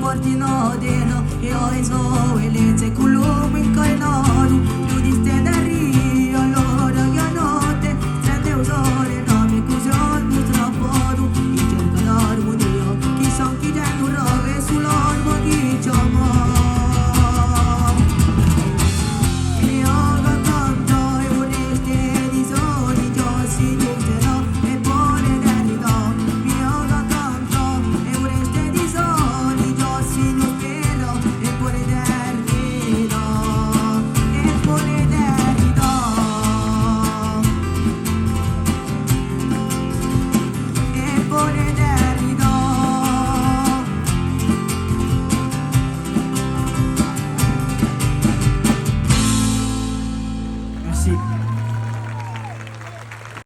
morti no deno e oi so e le se culo in cainaru tu di stenda rio allora che notte stende usore no mi cusion mi trapodu i cerca l'armonia chi son chi den rove sull'ormo chi chiama e ora tanto e oneste di soli già si giungerà e buone verità mi ora tanto e oneste di soli già si giungerà e buone verità e buone verità e buone verità. Merci.